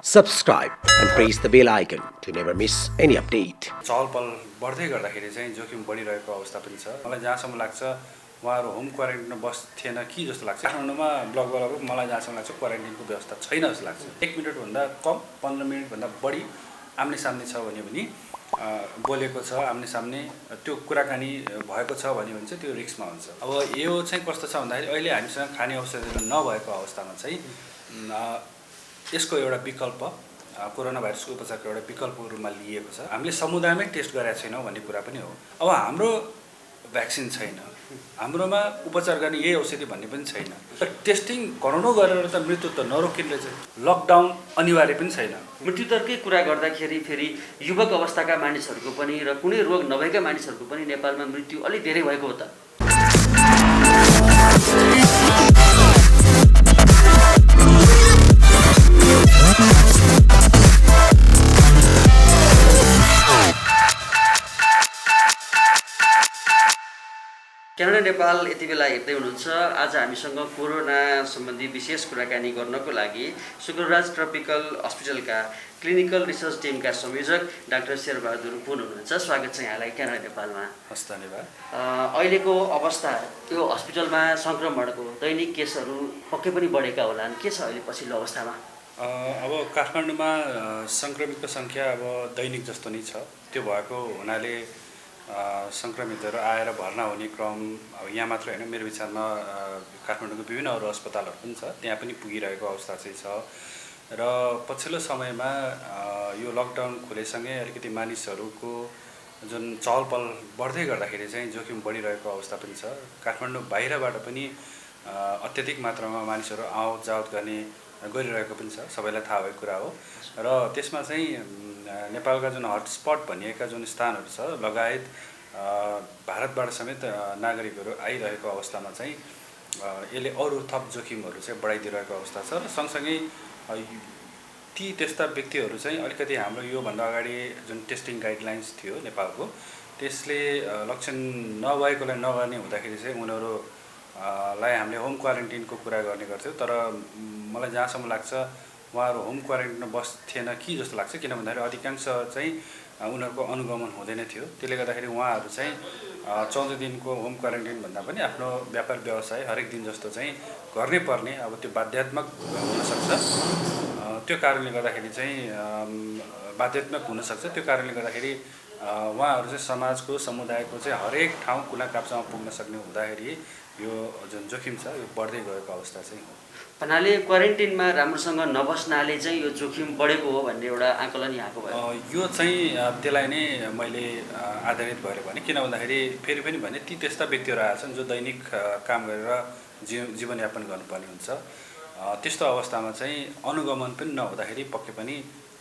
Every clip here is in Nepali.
subscribe and press the bell icon to never miss any update. चहलपहल बढ्दै गर्दाखेरि चाहिँ जोखिम बढिरहेको अवस्था पनि छ। मलाई जहाँसम्म लाग्छ उहाँहरू होम क्वारेन्टाइनमा बस्थेन कि जस्तो लाग्छ। काठमाडौँमा ब्लकवालाको मलाई जहाँसम्म लाग्छ क्वारेन्टाइनको व्यवस्था छैन जस्तो लाग्छ। 1 मिनेटभन्दा कम 15 मिनेटभन्दा बढी आम्ने सामने छ भने पनि बोलेको छ, आम्ने सामने त्यो कुराकानी भएको छ भने चाहिँ त्यो रिस्कमा हुन्छ। अब यो चाहिँ कस्तो छ भन्दाखेरि अहिले हामीसँग खाने औषधिहरू नभएको अवस्थामा चाहिँ यसको एउटा विकल्प कोरोना भाइरसको उपचारको एउटा विकल्पको रूपमा लिएको छ। हामीले समुदायमै टेस्ट गरेका छैनौँ भन्ने कुरा पनि हो। अब हाम्रो भ्याक्सिन छैन, हाम्रोमा उपचार गर्ने यही औषधि भन्ने पनि छैन। टेस्टिङ करोडौँ गरेर त मृत्यु त नरोकिने चाहिँ लकडाउन अनिवार्य पनि छैन। मृत्युदरकै कुरा गर्दाखेरि फेरि युवक अवस्थाका मानिसहरूको पनि र कुनै रोग नभएका मानिसहरूको पनि नेपालमा मृत्यु अलि धेरै भएको हो त। क्यानाडा नेपाल यति बेला हेर्दै हुनुहुन्छ। आज हामीसँग कोरोना सम्बन्धी विशेष कुराकानी गर्नको लागि शुक्रराज ट्रपिकल हस्पिटलका क्लिनिकल रिसर्च टिमका संयोजक डाक्टर शेरबहादुर पुन हुनुहुन्छ। स्वागत छ यहाँलाई क्यानाडा नेपालमा। हस्, धन्यवाद। अहिलेको अवस्था यो हस्पिटलमा सङ्क्रमणको दैनिक केसहरू पक्कै पनि बढेका होलान्, के छ अहिले पछिल्लो अवस्थामा? अब काठमाडौँमा सङ्क्रमितको सङ्ख्या अब दैनिक जस्तो नै छ। त्यो भएको हुनाले सङ्क्रमितहरू आएर भर्ना हुने क्रम अब यहाँ मात्र होइन, मेरो विचारमा काठमाडौँको विभिन्न अरू अस्पतालहरू पनि छ, त्यहाँ पनि पुगिरहेको अवस्था चाहिँ छ। र पछिल्लो समयमा यो लकडाउन खुलेसँगै अलिकति मानिसहरूको जुन चहलपहल बढ्दै गर्दाखेरि चाहिँ जोखिम बढिरहेको अवस्था पनि छ। काठमाडौँ बाहिरबाट पनि अत्यधिक मात्रामा मानिसहरू आवत जावत गरिरहेको पनि छ, सबैलाई थाहा भएको कुरा हो। र त्यसमा चाहिँ नेपालका जुन हटस्पट भनिएका जुन स्थानहरू छ लगायत भारतबाट समेत नागरिकहरू आइरहेको अवस्थामा चाहिँ यसले अरू थप जोखिमहरू चाहिँ बढाइदिइरहेको अवस्था छ। र सँगसँगै ती त्यस्ता व्यक्तिहरू चाहिँ अलिकति हाम्रो योभन्दा अगाडि जुन टेस्टिङ गाइडलाइन्स थियो नेपालको, त्यसले लक्षण नभएकोलाई नगर्ने हुँदाखेरि चाहिँ उनीहरूलाई हामीले होम क्वारेन्टाइनको कुरा गर्ने गर्थ्यौँ। तर मलाई जहाँसम्म लाग्छ उहाँहरू होम क्वारेन्टाइनमा बस्थेन कि जस्तो लाग्छ, किन भन्दाखेरि अधिकांश चाहिँ उनीहरूको अनुगमन हुँदैन थियो। त्यसले गर्दाखेरि उहाँहरू चाहिँ 14 दिनको होम क्वारेन्टाइन भन्दा पनि आफ्नो व्यापार व्यवसाय हरेक दिन जस्तो चाहिँ गर्नै पर्ने, अब त्यो बाध्यात्मक हुनसक्छ। त्यो कारणले गर्दाखेरि चाहिँ बाध्यात्मक हुनसक्छ। त्यो कारणले गर्दाखेरि उहाँहरू चाहिँ समाजको समुदायको चाहिँ हरेक ठाउँ कुना काप्चामा पुग्न सक्ने हुँदाखेरि यो जुन जोखिम छ यो बढ्दै गएको अवस्था चाहिँ हो। भन्नाले क्वारेन्टाइनमा राम्रोसँग नबस्नाले चाहिँ यो जोखिम बढेको हो भन्ने एउटा आकलन यहाँको भयो। यो चाहिँ त्यसलाई नै मैले आधारित भएर भने, किन भन्दाखेरि फेरि पनि भने ती त्यस्ता व्यक्तिहरू आएछन् जो दैनिक काम गरेर जीवनयापन गर्नुपर्ने हुन्छ। त्यस्तो अवस्थामा चाहिँ अनुगमन पनि नहुँदाखेरि पक्कै पनि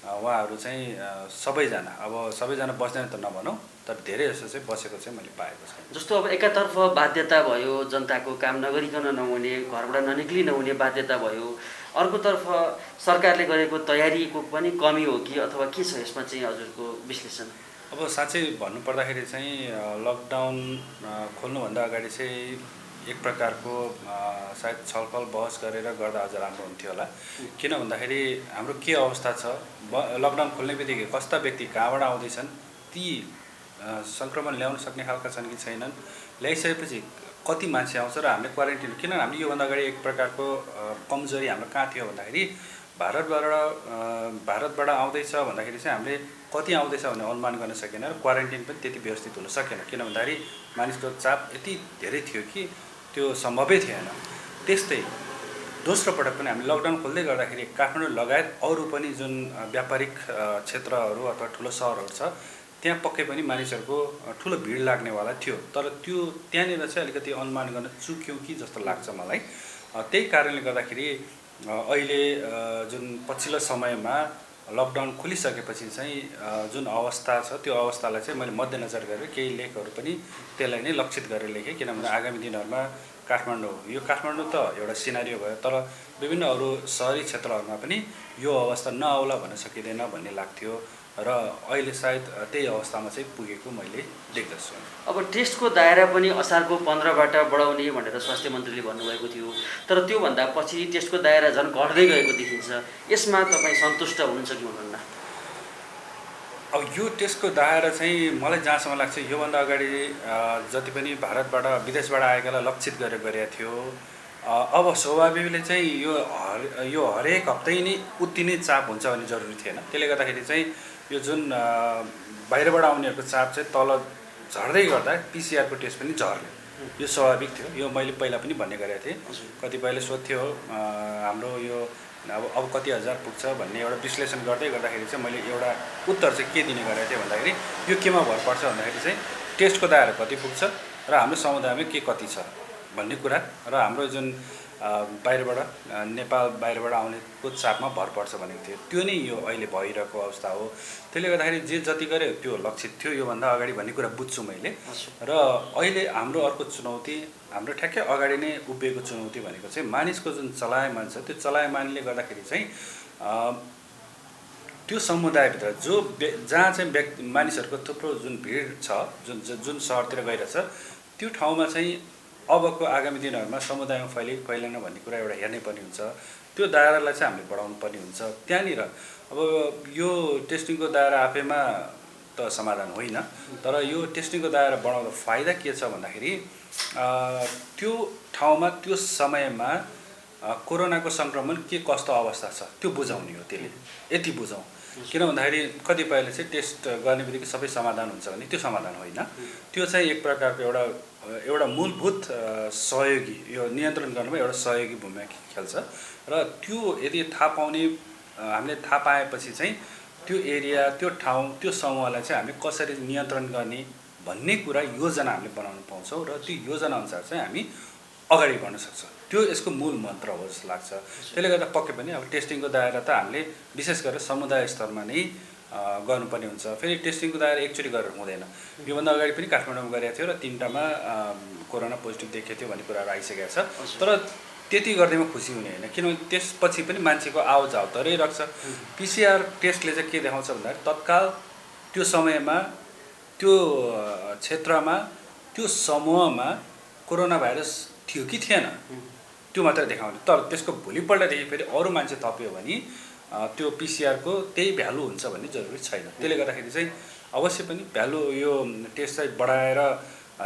उहाँहरू चाहिँ सबैजना बस्दैन त नभनौँ, तर धेरै जस्तो चाहिँ बसेको चाहिँ मैले पाएको छु। जस्तो अब एकातर्फ बाध्यता भयो, जनताको काम नगरिकन नहुने, घरबाट ननिक्ली नहुने बाध्यता भयो, अर्कोतर्फ सरकारले गरेको तयारीको पनि कमी हो कि अथवा के छ यसमा चाहिँ हजुरको विश्लेषण? अब साँच्चै भन्नुपर्दाखेरि चाहिँ लकडाउन खोल्नुभन्दा अगाडि चाहिँ एक प्रकारको सायद छलफल बहस गरेर गर्दा अझ राम्रो हुन्थ्यो होला। किन भन्दाखेरि हाम्रो के अवस्था छ, लकडाउन खोल्ने बित्तिकै कस्ता व्यक्ति कहाँबाट आउँदैछन्, ती सङ्क्रमण ल्याउन सक्ने खालका छन् कि छैनन्, ल्याइसकेपछि कति मान्छे आउँछ र हामीले क्वारेन्टाइन, किनभने हामीले योभन्दा अगाडि एक प्रकारको कमजोरी हाम्रो कहाँ थियो भन्दाखेरि भारतबाट आउँदैछ भन्दाखेरि चाहिँ हामीले कति आउँदैछ भन्ने अनुमान गर्न सकेन र क्वारेन्टाइन पनि त्यति व्यवस्थित हुन सकेन। किन भन्दाखेरि मानिसको चाप यति धेरै थियो कि त्यो सम्भवै थिएन। त्यस्तै दोस्रो पटक पनि हामीले लकडाउन खोल्दै गर्दाखेरि काठमाडौँ लगायत अरू पनि जुन व्यापारिक क्षेत्रहरू अथवा ठुलो सहरहरू छ त्यहाँ पक्कै पनि मानिसहरूको ठुलो भिड लाग्नेवाला थियो। तर त्यहाँनिर चाहिँ अलिकति अनुमान गर्न चुक्यौँ कि जस्तो लाग्छ मलाई। त्यही कारणले गर्दाखेरि अहिले जुन पछिल्लो समयमा लकडाउन खोलिसकेपछि चाहिँ जुन अवस्था छ त्यो अवस्थालाई चाहिँ मैले मध्यनजर गरेर केही लेखहरू पनि त्यसलाई नै लक्षित गरेर लेखेँ। किनभने आगामी दिनहरूमा काठमाडौँ त एउटा सिनारियो भयो, तर विभिन्न अरू सहरी क्षेत्रहरूमा पनि यो अवस्था नआउला भन्न सकिँदैन भन्ने लाग्थ्यो। र अहिले सायद त्यही अवस्थामा चाहिँ पुगेको मैले देख्दछु। अब टेस्टको दायरा पनि असारको 15बाट बढाउने भनेर स्वास्थ्य मन्त्रीले भन्नुभएको थियो, तर त्योभन्दा पछि टेस्टको दायरा झन् घट्दै गएको देखिन्छ। यसमा तपाईँ सन्तुष्ट हुनुहुन्छ कि हुनुहुन्न? अब यो टेस्टको दायरा चाहिँ मलाई जहाँसम्म लाग्छ योभन्दा अगाडि जति पनि भारतबाट विदेशबाट आएकालाई लक्षित गरेर गरेका थियो। अब स्वाभाविकले चाहिँ यो हरेक हप्तै नै उति नै चाप हुन्छ भन्ने जरुरी थिएन। त्यसले गर्दाखेरि चाहिँ यो जुन बाहिरबाट आउनेहरूको चाप चाहिँ तल झर्दै गर्दा पिसिआरको टेस्ट पनि झर्ने यो स्वाभाविक थियो। यो मैले पहिला पनि भन्ने गरेको थिएँ। कतिपयले सोध्थ्यो हाम्रो यो अब कति हजार पुग्छ भन्ने एउटा विश्लेषण गर्दै गर्दाखेरि चाहिँ मैले एउटा उत्तर चाहिँ के दिने गरेको थिएँ भन्दाखेरि यो केमा भर पर्छ भन्दाखेरि चाहिँ टेस्टको दायरा कति पुग्छ र हाम्रो समुदायमा के कति छ भन्ने कुरा र हाम्रो जुन बाहिरबाट नेपाल बाहिरबाट आउनेको चापमा भर पर्छ भनेको थियो। त्यो नै यो अहिले भइरहेको अवस्था हो। त्यसले गर्दाखेरि जे जति गरे त्यो लक्षित थियो योभन्दा अगाडि भन्ने कुरा बुझ्छु मैले। र अहिले हाम्रो अर्को चुनौती हाम्रो ठ्याक्कै अगाडि नै उभिएको चुनौती भनेको चाहिँ मानिसको जुन चलायमान छ त्यो चलायमानले गर्दाखेरि चाहिँ त्यो समुदायभित्र जहाँ चाहिँ मानिसहरूको थुप्रो जुन भिड छ जुन सहरतिर गइरहेछ त्यो ठाउँमा चाहिँ अबको आगामी दिनहरूमा समुदायमा फैलिन भन्ने कुरा एउटा हेर्नै पर्ने हुन्छ। त्यो दायरालाई चाहिँ हामीले बढाउनु पर्ने हुन्छ। त्यहाँनिर अब यो टेस्टिङको दायरा आफैमा त समाधान होइन, तर यो टेस्टिङको दायरा बढाउँदा फाइदा के छ भन्दाखेरि त्यो ठाउँमा त्यो समयमा कोरोनाको सङ्क्रमण के कस्तो अवस्था छ त्यो बुझाउने हो। त्यसले यति बुझौँ किन भन्दाखेरि कतिपयले चाहिँ टेस्ट गर्ने बित्तिकै सबै समाधान हुन्छ भने त्यो समाधान होइन। त्यो चाहिँ एक प्रकारको एउटा मूलभूत सहयोगी यो नियन्त्रण गर्नुमा एउटा सहयोगी भूमिका खेल्छ र त्यो यदि थाहा पाउने हामीले थाहा पाएपछि चाहिँ त्यो एरिया त्यो ठाउँ त्यो समूहलाई चाहिँ हामी कसरी नियन्त्रण गर्ने भन्ने कुरा योजना हामीले बनाउन पाउँछौँ र त्यो योजना अनुसार चाहिँ हामी अगाडि बढ्न सक्छौँ। त्यो यसको मूल मन्त्र हो जस्तो लाग्छ। त्यसले गर्दा पक्कै पनि अब टेस्टिङको दायरा त हामीले विशेष गरेर समुदाय स्तरमा नै गर्नुपर्ने हुन्छ। फेरि टेस्टिङको दायरा एकचोटि गरेर हुँदैन। योभन्दा अगाडि पनि काठमाडौँमा गरेको थियो र 3टामा कोरोना पोजिटिभ देखेको थियो भन्ने कुराहरू आइसकेको छ। तर त्यति गर्दैमा खुसी हुने होइन, किनभने त्यसपछि पनि मान्छेको आवजाव त रहिरहेको छ। पिसिआर टेस्टले चाहिँ के देखाउँछ भन्दाखेरि तत्काल त्यो समयमा त्यो क्षेत्रमा त्यो समूहमा कोरोना भाइरस थियो कि थिएन त्यो मात्रै देखाउने। तर त्यसको भोलिपल्टदेखि फेरि अरू मान्छे थप्यो भने त्यो पिसिआरको त्यही भ्यालु हुन्छ भन्ने जरुरी छैन। त्यसले गर्दाखेरि चाहिँ अवश्य पनि भ्यालु यो टेस्ट चाहिँ बढाएर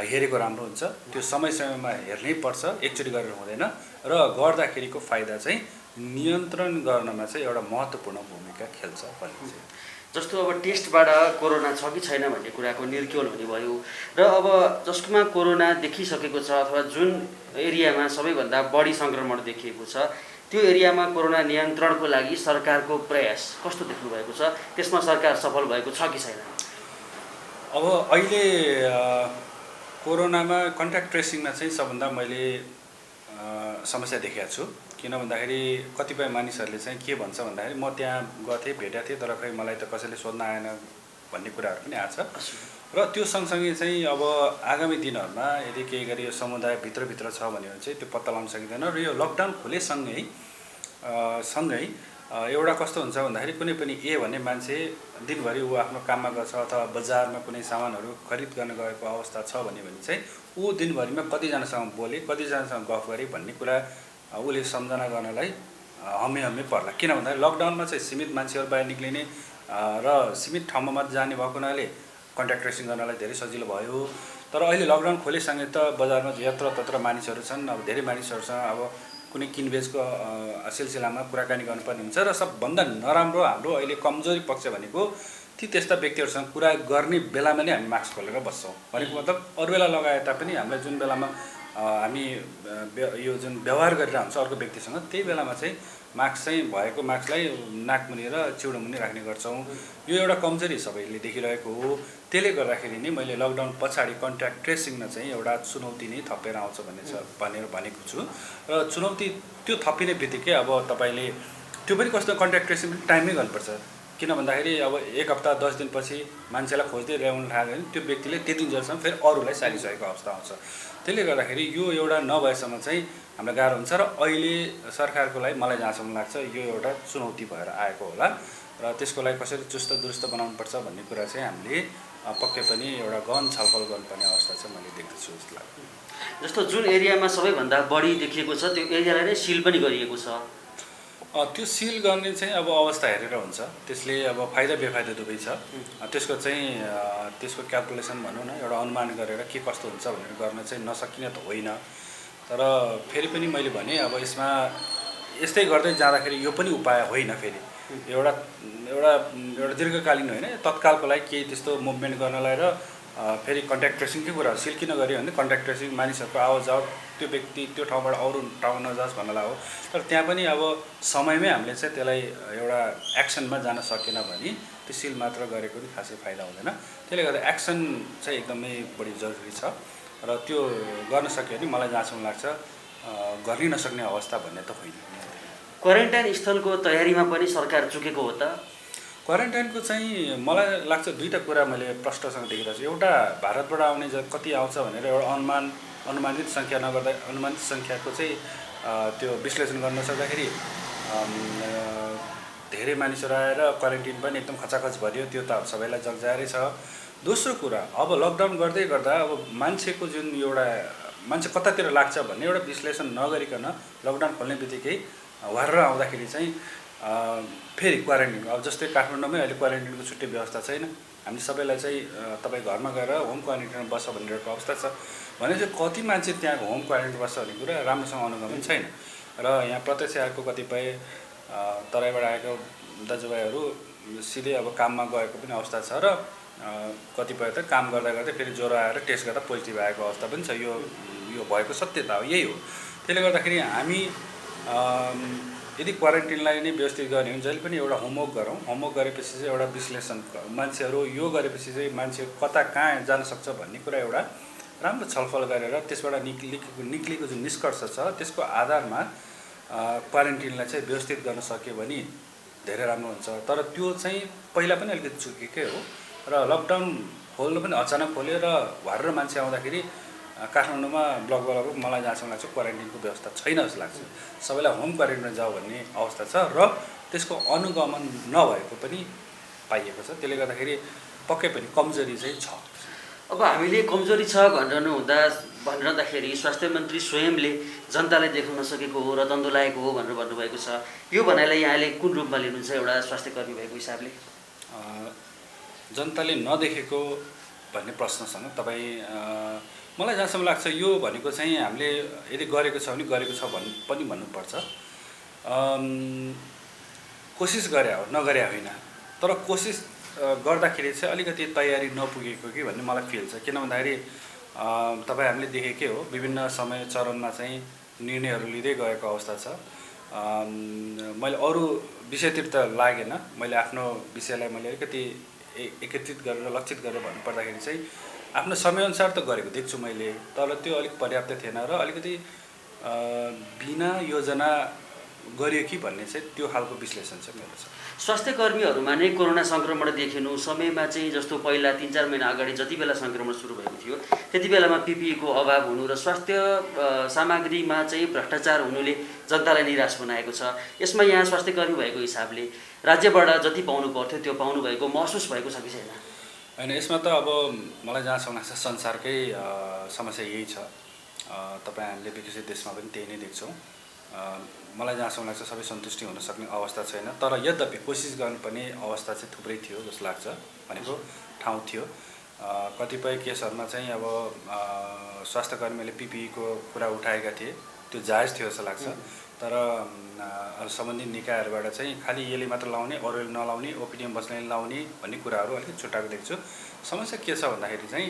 हेरेको राम्रो हुन्छ। त्यो समयमा हेर्नै पर्छ, एकचोटि गरेर हुँदैन र गर्दाखेरिको फाइदा चाहिँ नियन्त्रण गर्नमा चाहिँ एउटा महत्त्वपूर्ण भूमिका खेल्छ भन्ने चाहिँ। जस्तो अब टेस्टबाट कोरोना छ कि छैन भन्ने कुराको निर्क्योल हुने भयो र अब जसकोमा कोरोना देखिसकेको छ अथवा जुन एरियामा सबैभन्दा बढी सङ्क्रमण देखिएको छ त्यो एरियामा कोरोना नियन्त्रणको लागि सरकारको प्रयास कस्तो देख्नु भएको छ? त्यसमा सरकार सफल भएको छ कि छैन? अब अहिले कोरोनामा कन्ट्याक्ट ट्रेसिङमा चाहिँ सबभन्दा मैले समस्या देखेको छु। किन भन्दाखेरि कतिपय मानिसहरूले चाहिँ के भन्छ भन्दाखेरि म त्यहाँ गएँ भेटेको थिएँ तर खै मलाई त कसैले सोध्न आएन भन्ने कुराहरू पनि आएको छ। र त्यो सँगसँगै चाहिँ अब आगामी दिनहरूमा यदि केही गरी यो समुदाय भित्रभित्र छ भने चाहिँ त्यो पत्ता लगाउन सकिँदैन। र यो लकडाउन खुलेसँगै एउटा कस्तो हुन्छ भन्दाखेरि कुनै पनि भन्ने मान्छे दिनभरि ऊ आफ्नो काममा गर्छ अथवा बजारमा कुनै सामानहरू खरिद गर्न गएको अवस्था छ भने चाहिँ ऊ दिनभरिमा कतिजनासँग बोले कतिजनासँग गफ गरे भन्ने कुरा उसले सम्झना गर्नलाई हम्मे पर्ला। किन भन्दाखेरि लकडाउनमा चाहिँ सीमित मान्छेहरू बाहिर निक्लिने र सीमित ठाउँमा मात्र जाने भएको हुनाले कन्ट्याक्ट ट्रेसिङ गर्नलाई धेरै सजिलो भयो। तर अहिले लकडाउन खोलेसँगै त बजारमा यत्रतत्र मानिसहरू छन्। अब धेरै मानिसहरूसँग अब कुनै किनबेचको सिलसिलामा कुराकानी गर्नुपर्ने हुन्छ र सबभन्दा नराम्रो हाम्रो अहिले कमजोरी पक्ष भनेको त्यस्ता व्यक्तिहरूसँग कुरा गर्ने बेलामा नै हामी मास्क खोलेर बस्छौँ। भनेको मतलब अरू बेला लगाए तापनि हामीलाई जुन बेलामा हामी यो जुन व्यवहार गरिरहेको हुन्छ अर्को व्यक्तिसँग त्यही बेलामा चाहिँ मास्क चाहिँ भएको मास्कलाई नाकमुनि र चिउडोमुनि राख्ने गर्छौँ। यो एउटा कमजोरी सबैले देखिरहेको हो। त्यसले गर्दाखेरि नै मैले लकडाउन पछाडि कन्ट्याक्ट ट्रेसिङमा चाहिँ एउटा चुनौती नै थपेर आउँछ भनेर भनेको छु। र चुनौती त्यो थपिने बित्तिकै अब तपाईँले त्यो पनि कस्तो कन्ट्याक्ट ट्रेसिङ पनि टाइममै गर्नुपर्छ। किन भन्दाखेरि अब 1 हप्ता 10 दिनपछि मान्छेलाई खोज्दै ल्याउन थाल्यो भने त्यो व्यक्तिले त्यति दिनसम्म फेरि अरूलाई सारिसकेको अवस्था आउँछ। त्यसले गर्दाखेरि यो एउटा नभएसम्म चाहिँ हामीलाई गाह्रो हुन्छ र अहिले सरकारको लागि मलाई जहाँसम्म लाग्छ यो एउटा चुनौती भएर आएको होला। र त्यसको लागि कसरी चुस्त दुरुस्त बनाउनुपर्छ भन्ने कुरा चाहिँ हामीले पक्कै पनि एउटा गहन छलफल गर्नुपर्ने अवस्था चाहिँ मैले देख्दछु जस्तो लाग्छ। जस्तो जुन एरियामा सबैभन्दा बढी देखिएको छ त्यो एरियालाई नै सिल पनि गरिएको छ। त्यो सिल गर्ने चाहिँ अब अवस्था हेरेर हुन्छ, त्यसले अब फाइदा बेफाइदा दुवै छ। त्यसको चाहिँ त्यसको क्यालकुलेसन भनौँ न एउटा अनुमान गरेर के कस्तो हुन्छ भनेर गर्न चाहिँ नसकिने त होइन, तर फेरि पनि मैले भने अब यसमा यस्तै गर्दै जाँदाखेरि यो पनि उपाय होइन। फेरि एउटा एउटा एउटा दीर्घकालीन होइन, तत्कालको लागि केही त्यस्तो मुभमेन्ट गर्नलाई र फेरि कन्ट्याक्ट ट्रेसिङकै कुरा सिल किन गऱ्यो भने कन्ट्याक्ट ट्रेसिङ मानिसहरूको आवाजाव त्यो व्यक्ति त्यो ठाउँबाट अरू ठाउँ नजाओस् भन्नलाई हो। तर त्यहाँ पनि अब समयमै हामीले चाहिँ त्यसलाई एउटा एक्सनमा जान सकेन भने त्यो सिल मात्र गरेको पनि खासै फाइदा हुँदैन। त्यसले गर्दा एक्सन चाहिँ एकदमै बढी जरुरी छ र त्यो गर्न सक्यो भने मलाई जहाँसम्म लाग्छ गर्नै नसक्ने अवस्था भन्ने त होइन। क्वारेन्टाइन स्थलको तयारीमा पनि सरकार चुकेको हो त? क्वारेन्टाइनको चाहिँ मलाई लाग्छ दुईवटा कुरा मैले प्रष्टसँग देखिरहेको छु। एउटा भारतबाट आउने कति आउँछ भनेर एउटा अनुमानित सङ्ख्या नगर्दा अनुमानित सङ्ख्याको चाहिँ त्यो विश्लेषण गर्न सक्दाखेरि धेरै मानिसहरू आएर क्वारेन्टिन पनि एकदम खचाखच भरियो, त्यो त सबैलाई जगजाहेरै छ। दोस्रो कुरा अब लकडाउन गर्दै गर्दा अब मान्छेको जुन एउटा मान्छे कतातिर लाग्छ भन्ने एउटा विश्लेषण नगरिकन लकडाउन खोल्ने बित्तिकै वारेर आउँदाखेरि चाहिँ फेरि क्वारेन्टिन अब जस्तै काठमाडौँमै अहिले क्वारेन्टिनको छुट्टै व्यवस्था छैन। हामी सबैलाई चाहिँ तपाईँ घरमा गएर होम क्वारेन्टिनमा बस्छ भनिरहेको अवस्था छ भने चाहिँ कति मान्छे त्यहाँ होम क्वारेन्टिन बस्छ भन्ने कुरा राम्रोसँग अनुगमन छैन। र यहाँ प्रत्यक्ष आएको कतिपय तराईबाट आएको दाजुभाइहरू सिधै अब काममा गएको पनि अवस्था छ र कतिपय त काम गर्दा गर्दै फेरि ज्वरो आएर टेस्ट गर्दा पोजिटिभ आएको अवस्था पनि छ। यो भएको सत्यता हो, यही हो। त्यसले गर्दाखेरि हामी यदि क्वारेन्टिनलाई नै व्यवस्थित गर्ने हो भने जहिले पनि एउटा होमवर्क गरौँ। होमवर्क गरेपछि चाहिँ एउटा विश्लेषण मान्छेहरू यो गरेपछि चाहिँ मान्छे कता कहाँ जान सक्छ भन्ने कुरा एउटा राम्रो छलफल गरेर त्यसबाट निक्लेको जुन निष्कर्ष छ त्यसको आधारमा क्वारेन्टिनलाई चाहिँ व्यवस्थित गर्न सक्यो भने धेरै राम्रो हुन्छ। तर त्यो चाहिँ पहिला पनि अलिकति चुकेकै हो र लकडाउन खोल्नु पनि अचानक खोल्यो र वारेर मान्छे आउँदाखेरि काठमाडौँमा ब्लक मलाई जहाँसम्म लाग्छ क्वारेन्टिनको व्यवस्था छैन जस्तो लाग्छ। सबैलाई होम क्वारेन्टिनमा जाऊ भन्ने अवस्था छ र त्यसको अनुगमन नभएको पनि पाइएको छ। त्यसले गर्दाखेरि पक्कै पनि कमजोरी चाहिँ छ। अब हामीले कमजोरी छ भनिरहँदाखेरि स्वास्थ्य मन्त्री स्वयंले जनतालाई देख्न नसकेको हो र दण्ड लागेको हो भनेर भन्नुभएको छ। यो भनाइलाई यहाँले कुन रूपमा लिनुहुन्छ एउटा स्वास्थ्यकर्मी भएको हिसाबले? जनताले नदेखेको भन्ने प्रश्नसँग तपाईँ मलाई जहाँसम्म लाग्छ यो भनेको चाहिँ हामीले यदि गरेको छ भने गरेको छ पनि भन्नुपर्छ। कोसिस गरे हो, नगरे होइन। तर कोसिस गर्दाखेरि चाहिँ अलिकति तयारी नपुगेको कि भन्ने मलाई फिल छ। किन भन्दाखेरि तपाईँ हामीले देखेकै हो विभिन्न समय चरणमा चाहिँ निर्णयहरू लिँदै गएको अवस्था छ। मैले अरू विषयतिर त लागेन, मैले आफ्नो विषयलाई मैले अलिकति एकत्रित गरेर लक्षित गरेर भन्नुपर्दाखेरि चाहिँ आफ्नो समयअनुसार त गरेको देख्छु मैले, तर त्यो अलिक पर्याप्त थिएन र अलिकति बिना योजना गरियो कि भन्ने चाहिँ त्यो खालको विश्लेषण चाहिँ मेरो छ। स्वास्थ्य कर्मीहरूमा नै कोरोना सङ्क्रमण देखिनु समयमा चाहिँ जस्तो पहिला 3-4 महिना अगाडि जति बेला सङ्क्रमण सुरु भएको थियो त्यति बेलामा पिपिईको अभाव हुनु र स्वास्थ्य सामग्रीमा चाहिँ भ्रष्टाचार हुनुले जनतालाई निराश बनाएको छ। यसमा यहाँ स्वास्थ्य कर्मी भएको हिसाबले राज्यबाट जति पाउनु पर्थ्यो त्यो पाउनु भएको महसुस भएको छ कि छैन? होइन, यसमा त अब मलाई जहाँसम्म लाग्छ संसारकै समस्या यही छ। तपाईँ हामीले विकसित देशमा पनि त्यही नै देख्छौँ। मलाई जहाँसम्म लाग्छ सबै सन्तुष्टि हुन सक्ने अवस्था छैन। तर यद्यपि कोसिस गर्नुपर्ने अवस्था चाहिँ थुप्रै थियो जस्तो लाग्छ, भनेको ठाउँ थियो। कतिपय केसहरूमा चाहिँ अब स्वास्थ्यकर्मीले पिपिईको कुरा उठाएका थिए, त्यो जायज थियो जस्तो लाग्छ। तर सम्बन्धित निकायहरूबाट चाहिँ खालि यसले मात्र लाउने, अरूले नलाउने, ओपिडिएम बस्नेले लाउने भन्ने कुराहरू अलिकति छुट्टाएको देख्छु। समस्या के छ भन्दाखेरि चाहिँ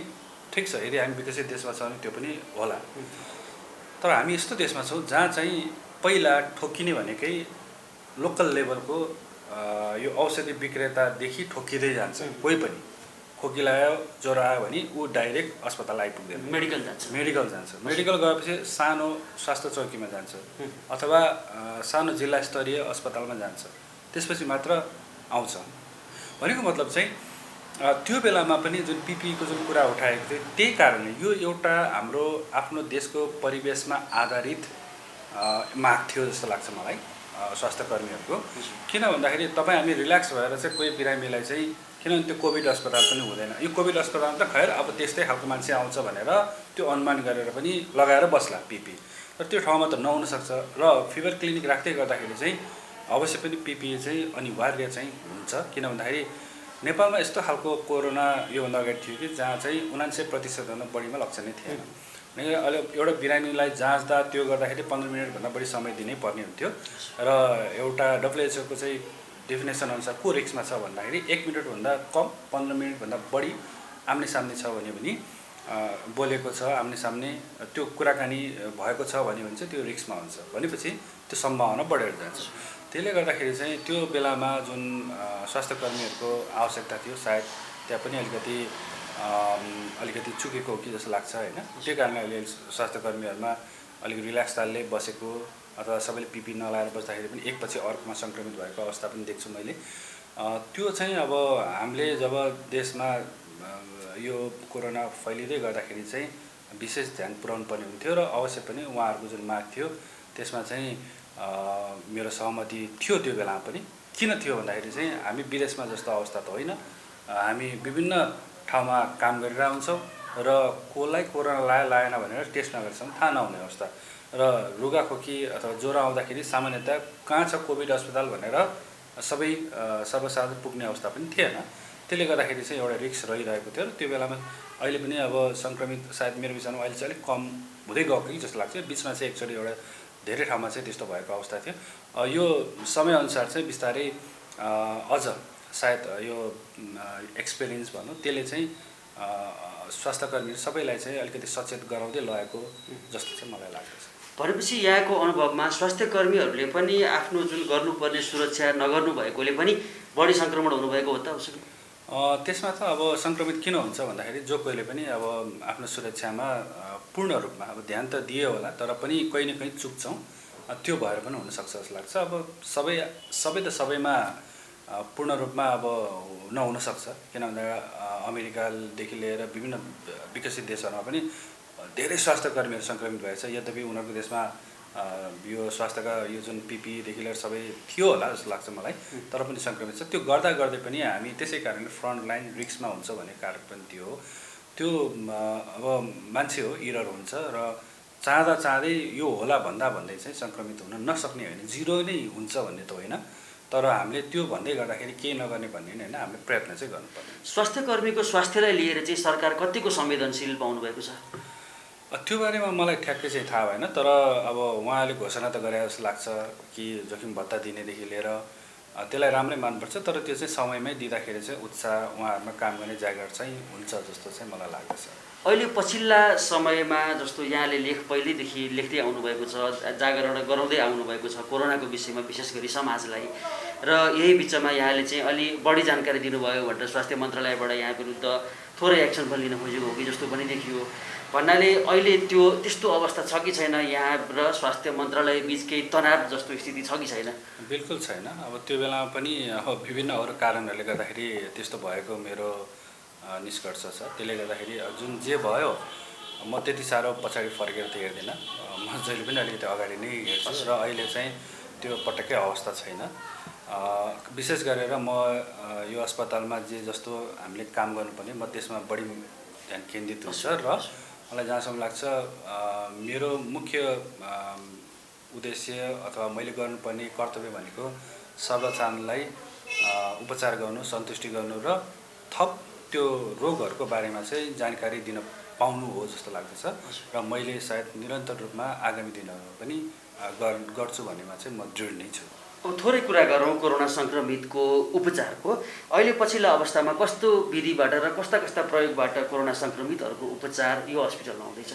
ठिक छ, यदि हामी विकसित देशमा छौँ भने त्यो पनि होला। तर हामी यस्तो देशमा छौँ जहाँ चाहिँ पहिला ठोकिने भनेकै लोकल लेभलको यो औषधि विक्रेतादेखि ठोकिँदै जान्छ। कोही पनि खोकी लाग्यो, ज्वरो आयो भने ऊ डाइरेक्ट अस्पताल आइपुग्दैन, मेडिकल जान्छ। मेडिकल गएपछि सानो स्वास्थ्य चौकीमा जान्छ अथवा सानो जिल्ला स्तरीय अस्पतालमा जान्छ, त्यसपछि मात्र आउँछ। भनेको मतलब चाहिँ त्यो बेलामा पनि जुन पिपिईको जुन कुरा उठाएको थियो त्यही कारणले यो एउटा हाम्रो आफ्नो देशको परिवेशमा आधारित माग थियो जस्तो लाग्छ मलाई। स्वास्थ्य कर्मीहरूको। किन भन्दाखेरि तपाईँ हामी रिल्याक्स भएर चाहिँ कोही बिरामीलाई चाहिँ किनभने त्यो कोभिड अस्पताल पनि हुँदैन। यो कोभिड अस्पताल त खैर अब त्यस्तै खालको मान्छे आउँछ भनेर त्यो अनुमान गरेर पनि लगाएर बस्ला पिपी, तर त्यो ठाउँमा त नहुनसक्छ। र फिभर क्लिनिक राख्दै गर्दाखेरि चाहिँ अवश्य पनि पिपिई चाहिँ अनिवार्य चाहिँ हुन्छ। किन भन्दाखेरि नेपालमा यस्तो खालको कोरोना योभन्दा अगाडि थियो कि जहाँ चाहिँ 99%भन्दा बढीमा लक्षण नै थिएन। अहिले एउटा बिरामीलाई जाँच्दा त्यो गर्दाखेरि 15 मिनटभन्दा बढी समय दिनै पर्ने हुन्थ्यो र एउटा WHO को चाहिँ डेफिनेसन अनुसार को रिस्कमा छ भन्दाखेरि 1 मिनटभन्दा कम 15 मिनटभन्दा बढी आम्ने सामने छ भने पनि बोलेको छ, आम्ने सामने त्यो कुराकानी भएको छ भने चाहिँ त्यो रिस्कमा हुन्छ। भनेपछि त्यो सम्भावना बढेर जान्छ। त्यसले गर्दाखेरि चाहिँ त्यो बेलामा जुन स्वास्थ्य कर्मीहरूको आवश्यकता थियो सायद त्यहाँ पनि अलिकति चुकेको हो कि जस्तो लाग्छ होइन। त्यही कारणले अहिले स्वास्थ्य कर्मीहरूमा अलिक रिल्याक्स तालले बसेको अथवा सबैले पिपी नलाएर बस्दाखेरि पनि एकपछि अर्कोमा सङ्क्रमित भएको अवस्था पनि देख्छु मैले। त्यो चाहिँ अब हामीले जब देशमा यो कोरोना फैलिँदै गर्दाखेरि चाहिँ विशेष ध्यान पुर्याउनु पर्ने हुन्थ्यो र अवश्य पनि उहाँहरूको जुन माग थियो त्यसमा चाहिँ मेरो सहमति थियो त्यो बेलामा पनि। किन थियो भन्दाखेरि चाहिँ हामी विदेशमा जस्तो अवस्था त होइन, हामी विभिन्न ठाउँमा काम गरिरहेका हुन्छौँ र कसलाई कोरोना लाएन भनेर टेस्ट नगरेसम्म थाहा नहुने अवस्था र रुगाखोकी अथवा ज्वरो आउँदाखेरि सामान्यतया कहाँ छ कोभिड अस्पताल भनेर सबै सर्वसाधारण पुग्ने अवस्था पनि थिएन। त्यसले गर्दाखेरि चाहिँ एउटा रिस्क रहिरहेको थियो र त्यो बेलामा अहिले पनि अब सङ्क्रमित सायद मेरो विचारमा अहिले चाहिँ अलिक कम हुँदै गएको कि जस्तो लाग्छ। बिचमा चाहिँ एकचोटि एउटा धेरै ठाउँमा चाहिँ त्यस्तो भएको अवस्था थियो। यो समयअनुसार चाहिँ बिस्तारै अझ सायद यो एक्सपिरियन्स भनौँ त्यसले चाहिँ स्वास्थ्यकर्मी सबैलाई चाहिँ अलिकति सचेत गराउँदै लगेको जस्तो चाहिँ मलाई लाग्दछ। भनेपछि यहाँको अनुभवमा स्वास्थ्य कर्मीहरूले पनि आफ्नो जुन गर्नुपर्ने सुरक्षा नगर्नु भएकोले पनि बढी सङ्क्रमण हुनुभएको हो त? त्यसमा त अब सङ्क्रमित किन हुन्छ भन्दाखेरि जो कोहीले पनि अब आफ्नो सुरक्षामा पूर्ण रूपमा अब ध्यान त दिए होला तर पनि कहीँ न कहीँ चुक्छौँ, त्यो भएर पनि हुनसक्छ जस्तो लाग्छ। अब सबै त सबैमा पूर्ण रूपमा अब नहुनसक्छ। किनभने अमेरिकादेखि लिएर विभिन्न विकसित देशहरूमा पनि धेरै स्वास्थ्य कर्मीहरू सङ्क्रमित भएछ। यद्यपि उनीहरूको देशमा यो स्वास्थ्यका यो जुन पिपीदेखि लिएर सबै थियो होला जस्तो लाग्छ मलाई, तर पनि सङ्क्रमित छ। त्यो गर्दा गर्दै पनि हामी त्यसै कारणले फ्रन्ट लाइन रिस्कमा हुन्छ भन्ने कारण पनि त्यो अब मान्छे हो, इरर हुन्छ र चाहँदै यो होला भन्दै चाहिँ सङ्क्रमित हुन नसक्ने होइन, जिरो नै हुन्छ भन्ने त होइन। तर हामीले त्यो भन्दै गर्दाखेरि केही नगर्ने भन्ने होइन, हामीले प्रयत्न चाहिँ गर्नुपर्ने। स्वास्थ्य कर्मीको स्वास्थ्यलाई लिएर चाहिँ सरकार कतिको संवेदनशील पाउनु भएको छ? त्यो बारेमा मलाई ठ्याक्कै चाहिँ थाहा भएन, तर अब उहाँले घोषणा त गरे जस्तो लाग्छ कि जोखिम भत्ता दिनेदेखि लिएर त्यसलाई राम्रै मान्नुपर्छ। तर त्यो चाहिँ समयमै दिँदाखेरि चाहिँ उत्साह उहाँहरूमा काम गर्ने जागिर चाहिँ हुन्छ जस्तो चाहिँ मलाई लाग्दछ। अहिले पछिल्ला समयमा जस्तो यहाँले पहिल्यैदेखि लेख्दै आउनुभएको छ, जागरण गराउँदै आउनुभएको छ कोरोनाको विषयमा विशेष गरी समाजलाई, र यही बिचमा यहाँले चाहिँ अलि बढी जानकारी दिनुभयो भनेर स्वास्थ्य मन्त्रालयबाट यहाँ विरुद्ध थोरै एक्सन पनि लिन खोजेको हो कि जस्तो पनि देखियो। भन्नाले अहिले त्यस्तो अवस्था छ कि छैन, यहाँ र स्वास्थ्य मन्त्रालय बिच केही तनाव जस्तो स्थिति छ कि छैन? बिल्कुल छैन। अब त्यो बेलामा पनि अब विभिन्न अरू कारणहरूले गर्दाखेरि त्यस्तो भएको मेरो निष्कर्ष छ। त्यसले गर्दाखेरि जुन जे भयो म त्यति साह्रो पछाडि फर्केर त हेर्दिनँ, म जहिले पनि अलिकति अगाडि नै हेर्छु र अहिले चाहिँ त्यो पटक्कै अवस्था छैन। विशेष गरेर म यो अस्पतालमा जे जस्तो हामीले काम गर्नुपर्ने म त्यसमा बढी ध्यान केन्द्रित हुन्छ र मलाई जहाँसम्म लाग्छ मेरो मुख्य उद्देश्य अथवा मैले गर्नुपर्ने कर्तव्य भनेको सर्वसाधारणलाई उपचार गर्नु, सन्तुष्टि गर्नु र थप त्यो रोगहरूको बारेमा चाहिँ जानकारी दिन पाउनु हो जस्तो लाग्दछ। र मैले सायद निरन्तर रूपमा आगामी दिनहरूमा पनि गर्छु भन्नेमा चाहिँ म दृढ नै छु। अब थोरै कुरा गरौँ कोरोना सङ्क्रमितको उपचारको। अहिले पछिल्ला अवस्थामा कस्तो विधिबाट र कस्ता प्रयोगबाट कोरोना सङ्क्रमितहरूको उपचार यो हस्पिटलमा हुँदैछ?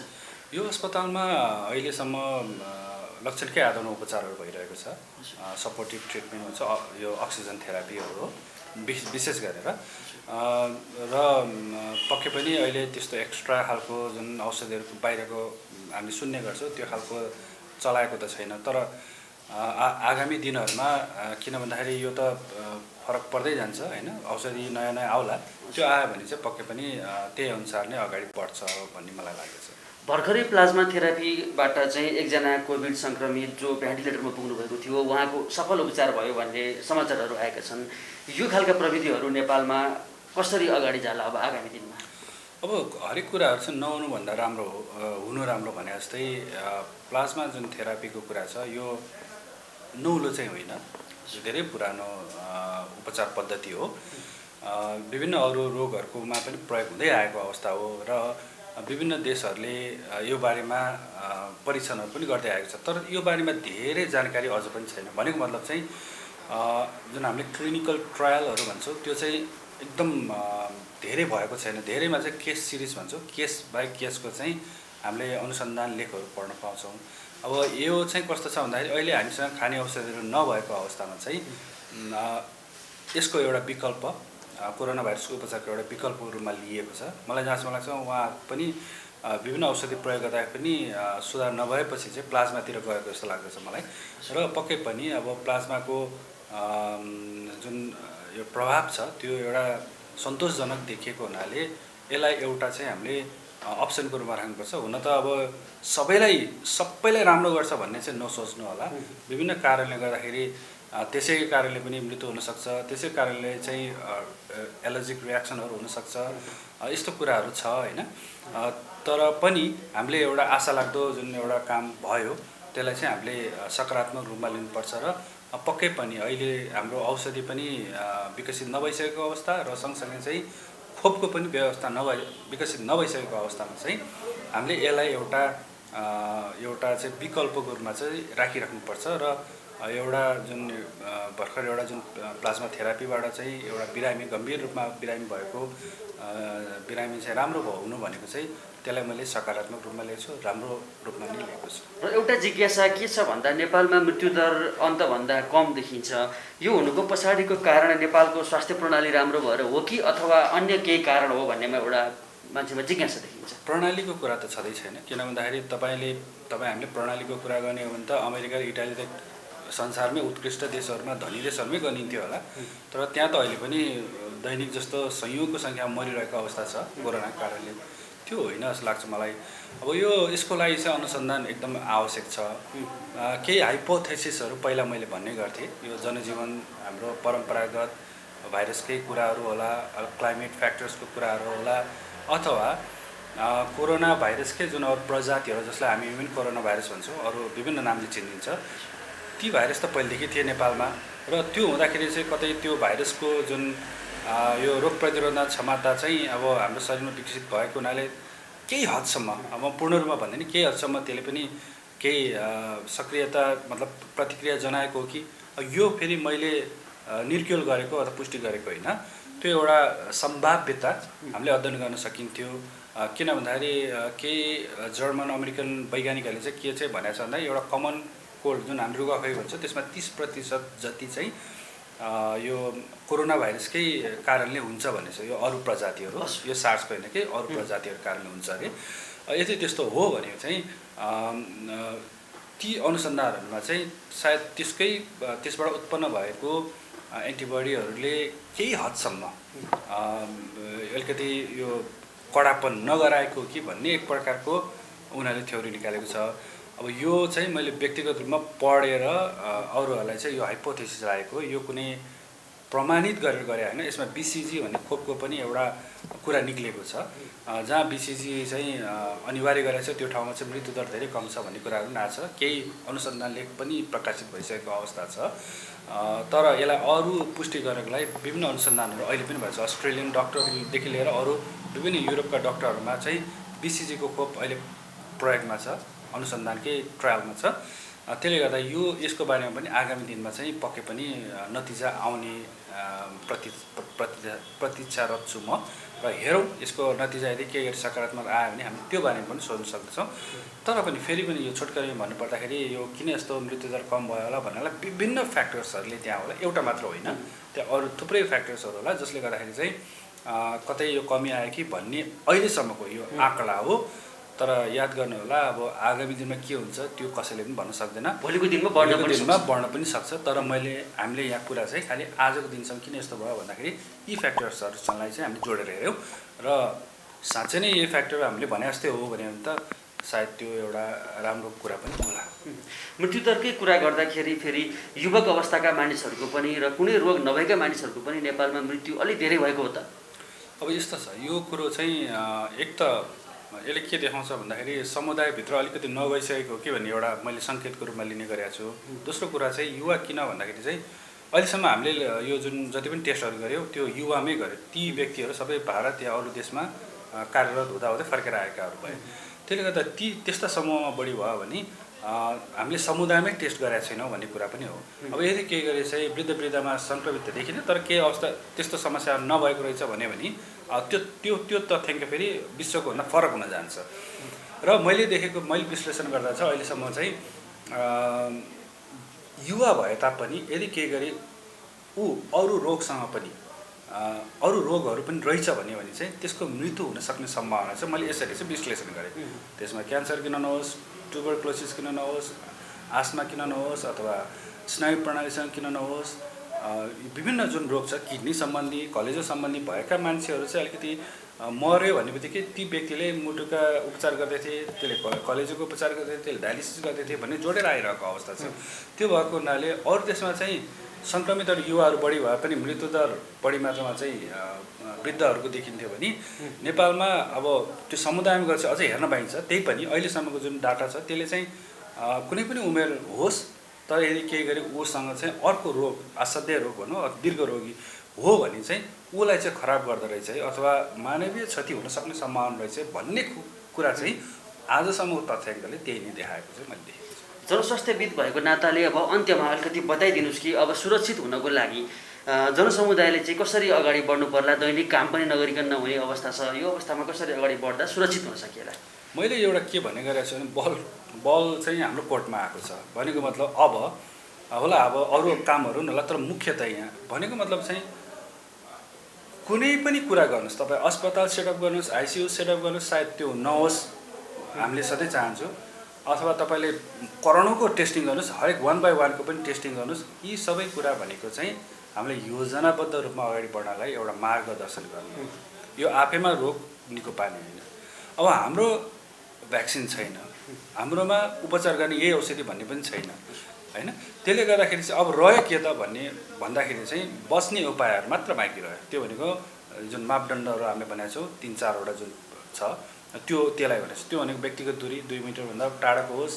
यो अस्पतालमा अहिलेसम्म लक्षणकै आधारमा उपचारहरू भइरहेको छ। सपोर्टिभ ट्रिटमेन्ट हुन्छ, यो अक्सिजन थेरापीहरू हो विशेष गरेर। र पक्कै पनि अहिले त्यस्तो एक्स्ट्रा खालको जुन औषधिहरूको बाहिरको हामी सुन्ने गर्छौँ त्यो खालको चलाएको त छैन। तर आगामी दिनहरूमा किन भन्दाखेरि यो त फरक पर्दै जान्छ होइन, औषधि नयाँ आउला, त्यो आयो भने चाहिँ पक्कै पनि त्यही अनुसार नै अगाडि बढ्छ भन्ने मलाई लाग्दछ। भर्खरै प्लाज्मा थेरापीबाट चाहिँ एकजना कोभिड सङ्क्रमित जो भेन्टिलेटरमा पुग्नुभएको थियो उहाँको सफल उपचार भयो भन्ने समाचारहरू आएका छन्। यो खालका प्रविधिहरू नेपालमा कसरी अगाडि जाला अब आगामी दिनमा? अब हरेक कुराहरू चाहिँ नहुनुभन्दा राम्रो हो, हुनु राम्रो भने जस्तै प्लाज्मा जुन थेरापीको कुरा छ यो नौलो चाहिँ होइन, धेरै पुरानो उपचार पद्धति हो। विभिन्न अरू रोगहरूकोमा पनि प्रयोग हुँदै आएको अवस्था हो र विभिन्न देशहरूले यो बारेमा परीक्षणहरू पनि गर्दै आएको छ। तर यो बारेमा धेरै जानकारी अझ पनि छैन। भनेको मतलब चाहिँ जुन हामीले क्लिनिकल ट्रायलहरू भन्छौँ त्यो चाहिँ एकदम धेरै भएको छैन। धेरैमा चाहिँ केस सिरिज भन्छौँ, केस बाई केसको चाहिँ हामीले अनुसन्धान लेखहरू पढ्न पाउँछौँ। अब यो चाहिँ कस्तो छ भन्दाखेरि अहिले हामीसँग खाने औषधिहरू नभएको अवस्थामा चाहिँ यसको एउटा विकल्प कोरोना भाइरसको उपचारको एउटा विकल्पको रूपमा लिएको छ। मलाई जहाँसम्म लाग्छ उहाँ पनि विभिन्न औषधि प्रयोग गर्दा पनि सुधार नभएपछि चाहिँ प्लाज्मातिर गएको जस्तो लाग्दछ मलाई। र पक्कै पनि अब प्लाज्माको जुन यो प्रभाव छ त्यो एउटा सन्तोषजनक देखिएको हुनाले यसलाई एउटा चाहिँ हामीले अप्सनको रूपमा राख्नुपर्छ। हुन त अब सबैलाई राम्रो गर्छ भन्ने चाहिँ नसोच्नु होला। विभिन्न कारणले गर्दाखेरि त्यसै कारणले पनि मृत्यु हुनसक्छ, त्यसै कारणले चाहिँ एलर्जिक रियाक्सनहरू हुनसक्छ, यस्तो कुराहरू छ होइन। तर पनि हामीले एउटा आशा लाग्दो जुन एउटा काम भयो त्यसलाई चाहिँ हामीले सकारात्मक रूपमा लिनुपर्छ र पक्कै पनि अहिले हाम्रो औषधि पनि विकसित नभइसकेको अवस्था र सँगसँगै चाहिँ खोपको पनि व्यवस्था विकसित नभइसकेको अवस्थामा चाहिँ हामीले यसलाई एउटा चाहिँ विकल्पको रूपमा चाहिँ राखिराख्नुपर्छ र एउटा जुन भर्खर एउटा जुन प्लाज्मा थेरापीबाट चाहिँ एउटा बिरामी गम्भीर रूपमा बिरामी भएको बिरामी चाहिँ राम्रो हुनु भनेको चाहिँ त्यसलाई मैले सकारात्मक रूपमा लिएको छु, राम्रो रूपमा नै लिएको छु। र एउटा जिज्ञासा के छ भन्दा नेपालमा मृत्युदर अन्तभन्दा कम देखिन्छ। यो हुनुको पछाडिको कारण नेपालको स्वास्थ्य प्रणाली राम्रो भएर हो कि अथवा अन्य केही कारण हो भन्नेमा एउटा मान्छेमा जिज्ञासा देखिन्छ। प्रणालीको कुरा त छँदै छैन। किन भन्दाखेरि हामीले प्रणालीको कुरा गर्ने हो भने त अमेरिका र इटाली त संसारमै उत्कृष्ट देशहरूमा धनी देशहरूमै गनिन्थ्यो होला। तर त्यहाँ त अहिले पनि दैनिक जस्तो संयोगको सङ्ख्या मरिरहेको अवस्था छ कोरोनाको कारणले। त्यो होइन जस्तो लाग्छ मलाई। अब यसको लागि चाहिँ अनुसन्धान एकदम आवश्यक छ। केही हाइपोथेसिसहरू पहिला मैले भन्ने गर्थेँ। यो जनजीवन हाम्रो परम्परागत भाइरसकै कुराहरू होला, क्लाइमेट फ्याक्टर्सको कुराहरू होला, अथवा कोरोना भाइरसकै जुन अरू प्रजातिहरू जसलाई हामी इभन कोरोना भाइरस भन्छौँ, अरू विभिन्न नामले चिनिन्छ, ती भाइरस त पहिलेदेखि थिए नेपालमा। र त्यो हुँदाखेरि चाहिँ कतै त्यो भाइरसको जुन यो रोग प्रतिरोधक क्षमता चाहिँ अब हाम्रो शरीरमा विकसित भएको हुनाले केही हदसम्म, अब पूर्ण रूपमा भन्दैन, केही हदसम्म त्यसले पनि केही सक्रियता मतलब प्रतिक्रिया जनाएको हो कि यो फेरि मैले निर्क्युल गरेको अथवा पुष्टि गरेको होइन। त्यो एउटा सम्भाव्यता हामीले अध्ययन गर्न सकिन्थ्यो। किन भन्दाखेरि केही जर्मन अमेरिकन वैज्ञानिकहरूले चाहिँ के चाहिँ भनेको छ भन्दा एउटा कमन कोल्ड जुन हामी रुगाखोकी भन्छ त्यसमा 30% जति चाहिँ यो कोरोना भाइरसकै कारणले हुन्छ भन्ने छ। यो अरू प्रजातिहरू, यो सार्सको होइन कि अरू प्रजातिहरूको कारणले हुन्छ अरे। यदि त्यस्तो हो भने चाहिँ ती अनुसन्धानहरूमा चाहिँ सायद त्यसबाट उत्पन्न भएको एन्टिबडीहरूले केही हदसम्म अलिकति यो कडापन नगराएको कि भन्ने एक प्रकारको उनीहरूले थ्योरी निकालेको छ। अब यो चाहिँ मैले व्यक्तिगत रूपमा पढेर अरूहरूलाई चाहिँ यो हाइपोथेसिस लागेको, यो कुनै प्रमाणित गरेर गरे होइन। यसमा बिसिजी भन्ने खोपको पनि एउटा कुरा निक्लेको छ, जहाँ बिसिजी चाहिँ अनिवार्य गरेको छ त्यो ठाउँमा चाहिँ मृत्युदर धेरै कम छ भन्ने कुराहरू पनि आएको छ। केही अनुसन्धान लेख पनि प्रकाशित भइसकेको अवस्था छ। तर यसलाई अरू पुष्टि गर्नको लागि विभिन्न अनुसन्धानहरू अहिले पनि भएको छ। अस्ट्रेलियन डक्टरदेखि लिएर अरू विभिन्न युरोपका डक्टरहरूमा चाहिँ बिसिजीको खोप अहिले प्रयोगमा छ, अनुसन्धानकै ट्रायलमा छ। त्यसले गर्दा यसको बारेमा पनि आगामी दिनमा चाहिँ पक्कै पनि नतिजा आउने प्रतीक्षारत छु म। र हेरौँ यसको नतिजा यदि केही सकारात्मक आयो भने हामी त्यो बारेमा पनि सोध्न सक्दछौँ। तर पनि फेरि पनि यो छोटकरीमा भन्नुपर्दाखेरि यो किन यस्तो मृत्युदर कम भयो होला भन्नलाई विभिन्न फ्याक्टर्सहरूले त्यहाँ होला, एउटा मात्र होइन, त्यहाँ अरू थुप्रै फ्याक्टर्सहरू होला जसले गर्दाखेरि चाहिँ कतै यो कमी आयो कि भन्ने अहिलेसम्मको यो आँकडा हो। तर याद गर्नु होला, अब आगामी दिनमा के हुन्छ त्यो कसैले पनि भन्न सक्दैन। भोलिको दिनमा बढ्न पनि सक्छ। तर हामीले यहाँ कुरा चाहिँ खालि आजको दिनसम्म किन यस्तो भयो भन्दाखेरि यी फ्याक्टर्सहरूलाई चाहिँ हामीले जोडेर हेऱ्यौँ र साँच्चै नै यही फ्याक्टर हामीले भने जस्तै हो भने त सायद त्यो एउटा राम्रो कुरा पनि होला। मृत्युदरकै कुरा गर्दाखेरि फेरि युवक अवस्थाका मानिसहरूको पनि र कुनै रोग नभएका मानिसहरूको पनि नेपालमा मृत्यु अलि धेरै भएको हो त? अब यस्तो छ, यो कुरो चाहिँ एक त यसले के देखाउँछ भन्दाखेरि समुदायभित्र अलिकति नगइसकेको के भन्ने एउटा मैले सङ्केतको रूपमा लिने गरेको छु। दोस्रो कुरा चाहिँ युवा किन भन्दाखेरि चाहिँ अहिलेसम्म हामीले यो जुन जति पनि टेस्टहरू गऱ्यौँ त्यो युवामै गऱ्यो। ती व्यक्तिहरू सबै भारत या अरू देशमा कार्यरत हुँदाहुँदै फर्केर आएकाहरू भए। त्यसले गर्दा त्यस्ता समूहमा बढी भयो भने हामीले समुदायमै टेस्ट गरेका छैनौँ भन्ने कुरा पनि हो। अब यदि केही गरे चाहिँ वृद्धमा सङ्क्रमित त देखिन, तर केही अवस्था त्यस्तो समस्या नभएको रहेछ भने त्यो तथ्याङ्क फेरि विश्वको भन्दा फरक हुन जान्छ। र मैले विश्लेषण गर्दा चाहिँ अहिलेसम्म चाहिँ युवा भए तापनि यदि केही गरी अरू रोगसँग पनि अरू रोगहरू पनि रहेछ भने चाहिँ त्यसको मृत्यु हुन सक्ने सम्भावना चाहिँ मैले यसरी चाहिँ विश्लेषण गरेँ। त्यसमा क्यान्सर किन नहोस्, ट्युबरक्लोसिस किन नहोस्, आस्मा किन नहोस्, अथवा स्नायु प्रणालीसँग किन नहोस्, विभिन्न जुन रोग छ किडनी सम्बन्धी कलेजो सम्बन्धी भएका मान्छेहरू चाहिँ अलिकति मर्यो भन्ने बित्तिकै ती व्यक्तिले मुटुका उपचार गर्दै थिए, त्यसले कलेजोको उपचार गर्दै थिए, त्यसले डायलिसिस गर्दै थिए भन्ने जोडेर आइरहेको अवस्था छ। त्यो भएको हुनाले अरू देशमा चाहिँ सङ्क्रमितहरू युवाहरू बढी भए पनि मृत्युदर बढी मात्रामा चाहिँ वृद्धहरूको देखिन्थ्यो भने नेपालमा अब त्यो समुदायमा गएर चाहिँ अझै हेर्न पाइन्छ। त्यही पनि अहिलेसम्मको जुन डाटा छ त्यसले चाहिँ कुनै पनि उमेर होस् तर यदि केही गरी ऊसँग चाहिँ अर्को रोग असाध्य रोग भनौँ दीर्घ रोगी हो भने चाहिँ ऊलाई चाहिँ खराब गर्दो रहेछ है अथवा मानवीय क्षति हुन सक्ने सम्भावना रहेछ भन्ने कुरा चाहिँ आजसम्मको तथ्याङ्कले त्यही नै देखाएको चाहिँ मैले देखेको छु। जनस्वास्थ्यविद भएको नाताले अब अन्त्यमा अलिकति बताइदिनुहोस् कि अब सुरक्षित हुनको लागि जनसमुदायले चाहिँ कसरी अगाडि बढ्नु पर्ला? दैनिक काम पनि नगरिकन नहुने अवस्था छ, यो अवस्थामा कसरी अगाडि बढ्दा सुरक्षित हुन सकिएला? मैले एउटा के भन्ने गरेको छु भने बल चाहिँ हाम्रो कोर्टमा आएको छ भनेको मतलब अब होला अब अरू कामहरू नहोला तर मुख्यतः यहाँ भनेको मतलब चाहिँ कुनै पनि कुरा गर्नुहोस्, तपाईँ अस्पताल सेटअप गर्नुहोस्, आइसियु सेटअप गर्नुहोस्, सायद त्यो नहोस् हामीले सधैँ चाहन्छौँ, अथवा तपाईँले करोडौँको टेस्टिङ गर्नुहोस्, हरेक 1 by 1 को पनि टेस्टिङ गर्नुहोस्। यी सबै कुरा भनेको चाहिँ हामीले योजनाबद्ध रूपमा अगाडि बढ्नलाई एउटा मार्गदर्शन गर्नु, यो आफैमा रोग निको पार्ने होइन। अब हाम्रो भ्याक्सिन छैन, हाम्रोमा उपचार गर्ने यही औषधि भन्ने पनि छैन होइन। त्यसले गर्दाखेरि चाहिँ अब रह्यो के त भन्दाखेरि चाहिँ बस्ने उपायहरू मात्र बाँकी रह्यो। त्यो भनेको जुन मापदण्डहरू हामीले भनेको छौँ 3-4वटा जुन छ त्यसलाई भनेको छ। त्यो भनेको व्यक्तिगत दूरी 2 मिटरभन्दा टाढाको होस्,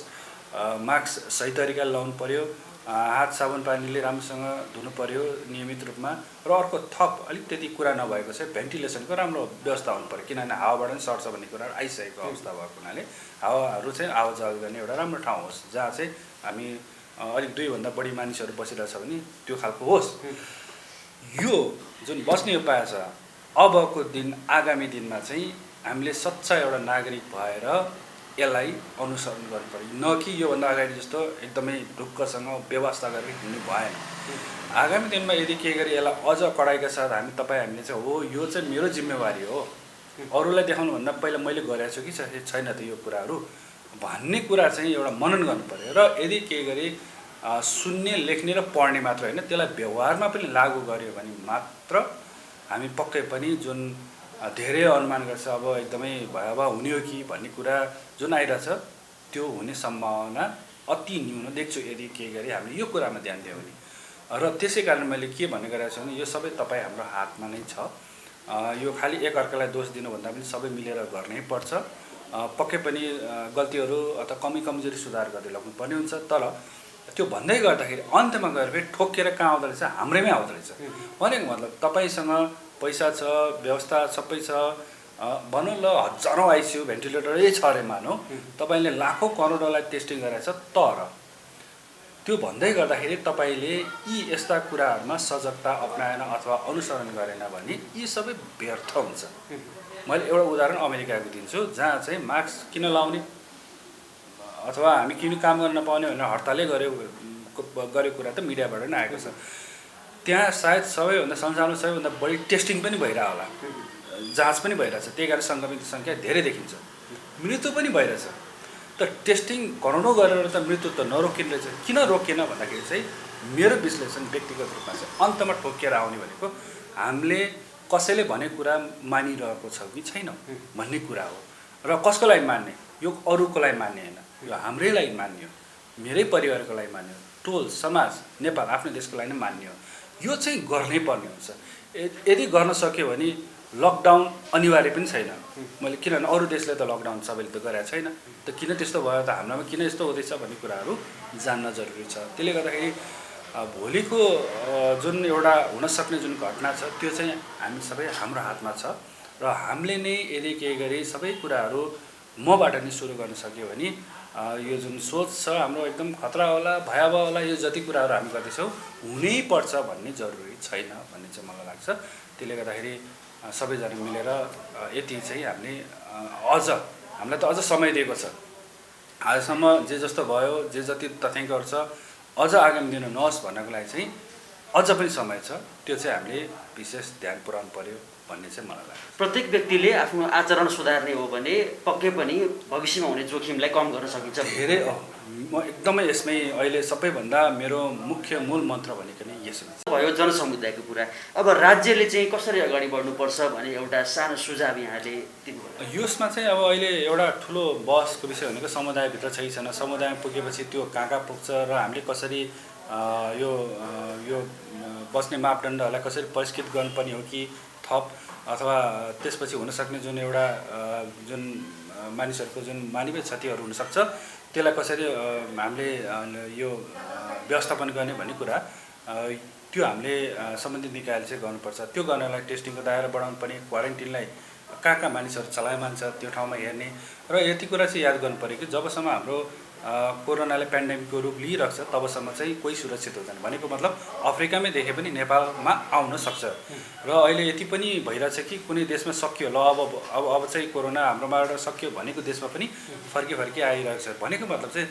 मास्क सही तरिकाले लाउनु पर्यो, हात साबुन पानीले राम्रोसँग धुनु पर्यो नियमित रूपमा, र अर्को थप अलिक त्यति कुरा नभएको चाहिँ भेन्टिलेसनको राम्रो व्यवस्था हुनु पर्यो किनभने हावाबाट पनि सर्छ भन्ने कुरा आइसकेको अवस्था भएको हुनाले हावाहरू चाहिँ आवाजाही गर्ने एउटा राम्रो ठाउँ होस् जहाँ चाहिँ हामी अलिक 2 भन्दा बढी मानिसहरू बसिरहेछ भने त्यो खालको होस्। यो जुन बस्ने उपाय छ अबको दिन आगामी दिनमा चाहिँ हामीले सच्चा एउटा नागरिक भएर यसलाई अनुसरण गर्नु पर्यो, न कि योभन्दा अगाडि जस्तो एकदमै ढुक्कसँग व्यवस्था गरेर हिँड्नु भएन। आगामी दिनमा यदि के गरी यसलाई अझ कडाइका साथ हामीले चाहिँ हो यो चाहिँ मेरो जिम्मेवारी हो, अरूलाई देखाउनुभन्दा पहिला मैले गरेको छु कि छैन त यो कुराहरू भन्ने कुरा चाहिँ एउटा मनन गर्नु पर्यो। र यदि केही गरी सुन्ने लेख्ने र पढ्ने मात्र होइन त्यसलाई व्यवहारमा पनि लागू गर्यो भने मात्र हामी पक्कै पनि जुन धेरै अनुमान गर्छ अब एकदमै भयावह हुने हो कि भन्ने कुरा जुन आइरहेछ त्यो हुने सम्भावना अति न्यून देख्छु यदि केही गरी हामीले यो कुरामा ध्यान दियो भने। र त्यसै कारण मैले के भन्ने गरेको छु भने यो सबै तपाईँ हाम्रो हातमा नै छ। यो खालि एकअर्कालाई दोष दिनुभन्दा पनि सबै मिलेर गर्नै पर्छ। पक्कै पनि गल्तीहरू अथवा कमजोरी सुधार गर्दै लाग्नु पर्ने हुन्छ, तर त्यो भन्दै गर्दाखेरि अन्त्यमा गएर फेरि ठोकेर कहाँ आउँदो रहेछ हाम्रैमै आउँदो रहेछ। भनेको मतलब तपाईँसँग पैसा छ, व्यवस्था सबै छ, भनौँ ल हजारौँ आइसियु भेन्टिलेटरै छ अरे मानौँ, तपाईँले लाखौँ करोडौँलाई टेस्टिङ गरेछ, तर त्यो भन्दै गर्दाखेरि तपाईँले यी यस्ता कुराहरूमा सजगता अपनाएन अथवा अनुसरण गरेन भने यी सबै व्यर्थ हुन्छ। मैले एउटा उदाहरण अमेरिकाको दिन्छु जहाँ चाहिँ मास्क किन लाउने अथवा हामी किन काम गर्न नपाउने भनेर हडतालै गरेको कुरा त मिडियाबाट नै आएको छ। त्यहाँ सायद सबैभन्दा संसारमा सबैभन्दा बढी टेस्टिङ पनि भइरहेको होला, जाँच पनि भइरहेछ, त्यही कारण सङ्क्रमित सङ्ख्या धेरै देखिन्छ, मृत्यु पनि भइरहेछ। त टेस्टिङ करोडौँ गरेर त मृत्यु त नरोकिने रहेछ, किन रोकेन भन्दाखेरि चाहिँ मेरो विश्लेषण व्यक्तिगत रूपमा चाहिँ अन्तमा ठोकिएर आउने भनेको हामीले कसैले भनेको कुरा मानिरहेको छ कि छैन भन्ने कुरा हो। र कसको लागि मान्ने यो अरूको लागि मान्ने होइन, यो हाम्रै लागि मान्ने हो, मेरै परिवारको लागि मान्ने हो, टोल समाज नेपाल आफ्नो देशको लागि नै मान्ने हो। यो चाहिँ गर्नै पर्ने हुन्छ। यदि गर्न सक्यो भने लकडाउन अनिवार्य पनि छैन। मैले किनभने अरू देशले त लकडाउन सबैले त गरेको छैन, त किन त्यस्तो भयो त, हाम्रोमा किन यस्तो हुँदैछ भन्ने कुराहरू जान्न जरुरी छ। त्यसले गर्दाखेरि भोलिको जुन एउटा हुनसक्ने जुन घटना छ त्यो चाहिँ हामी सबै हाम्रो हातमा छ र हामीले नै यदि केही गरी सबै कुराहरू मबाट नै सुरु गर्न सक्यो भने यो जुन सोच छ हाम्रो एकदम खतरा होला, भयावह होला, यो जति कुराहरू हामी गर्दैछौँ हुनै पर्छ भन्ने जरुरी छैन भन्ने चाहिँ मलाई लाग्छ। त्यसले गर्दाखेरि सबैजना मिलेर यति चाहिँ हामीले हामीलाई त अझ समय दिएको छ। आजसम्म जे जस्तो भयो, जे जति तथ्याङ्कहरू छ अझ आगामी दिन नहोस् भन्नको लागि चाहिँ अझ पनि समय छ। त्यो चाहिँ हामीले विशेष ध्यान पुर्याउनु पर्यो भन्ने चाहिँ मलाई लाग्छ। प्रत्येक व्यक्तिले आफ्नो आचरण सुधार्ने हो भने पक्कै पनि भविष्यमा हुने जोखिमलाई कम गर्न सकिन्छ। धेरै म एकदमै यसमै अहिले सबैभन्दा मेरो मुख्य मूल मन्त्र भनेको नै यसै भयो जनसमुदायको कुरा। अब राज्यले चाहिँ कसरी अगाडि बढ्नुपर्छ भने एउटा सानो सुझाव यहाँले दिनुभयो। यसमा चाहिँ अब अहिले एउटा ठुलो बहसको विषय भनेको समुदायभित्र छैन, समुदायमा पुगेपछि त्यो कहाँ पुग्छ र हामीले कसरी यो बस्ने मापदण्डहरूलाई कसरी परिष्कृत गर्नुपर्ने हो कि थप, अथवा त्यसपछि हुनसक्ने जुन एउटा जुन मानिसहरूको जुन मानवीय क्षतिहरू हुनसक्छ त्यसलाई कसरी हामीले यो व्यवस्थापन गर्ने भन्ने कुरा त्यो हामीले सम्बन्धित निकायले चाहिँ गर्नुपर्छ। त्यो गर्नलाई टेस्टिङको दायरा बढाउनु पर्ने, क्वारेन्टिनलाई कहाँ मानिसहरू चलायमान छ त्यो ठाउँमा हेर्ने र यति कुरा चाहिँ याद गर्नु पऱ्यो कि जबसम्म हाम्रो कोरोनाले पेन्डेमिकको रूप लिइरहेको छ तबसम्म चाहिँ कोही सुरक्षित हुँदैन। भनेको मतलब अफ्रिकामै देखे पनि नेपालमा आउन सक्छ र अहिले यति पनि भइरहेछ कि कुनै देशमा सकियो, ल अब चाहिँ कोरोना हाम्रोबाट सकियो भनेको देशमा पनि फर्की आइरहेको छ। भनेको मतलब चाहिँ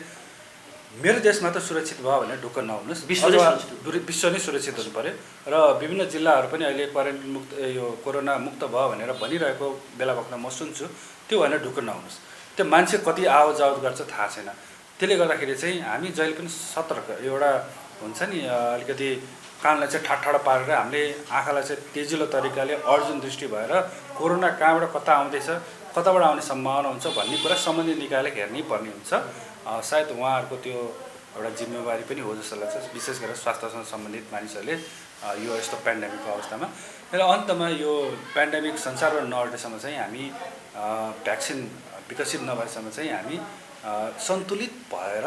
मेरो देशमा त सुरक्षित भयो भनेर ढुक्क नहुनुहोस्, विश्व नै सुरक्षित हुनु पऱ्यो र विभिन्न जिल्लाहरू पनि अहिले क्वारेन्टिन मुक्त यो कोरोना मुक्त भयो भनेर भनिरहेको बेला बखतमा म सुन्छु। त्यो भनेर ढुक्क नहुनुहोस्। त्यो मान्छे कति आवत जावत गर्छ थाहा छैन। त्यसले गर्दाखेरि चाहिँ हामी जहिले पनि सतर्क, एउटा हुन्छ नि अलिकति कानलाई चाहिँ ठाडो पारेर हामीले आँखालाई चाहिँ तेजिलो तरिकाले अर्जुन दृष्टि भएर कोरोना कहाँबाट कता आउँदैछ, कताबाट आउने सम्भावना हुन्छ भन्ने कुरा सम्बन्धित निकायले हेर्नै पर्ने हुन्छ। सायद उहाँहरूको त्यो एउटा जिम्मेवारी पनि हो जस्तो लाग्छ, विशेष गरेर स्वास्थ्यसँग सम्बन्धित मानिसहरूले यो यस्तो पेन्डेमिकको अवस्थामा। र अन्तमा यो पेन्डेमिक संसारबाट नहटेसम्म चाहिँ हामी भ्याक्सिन विकसित नभएसम्म चाहिँ हामी सन्तुलित भएर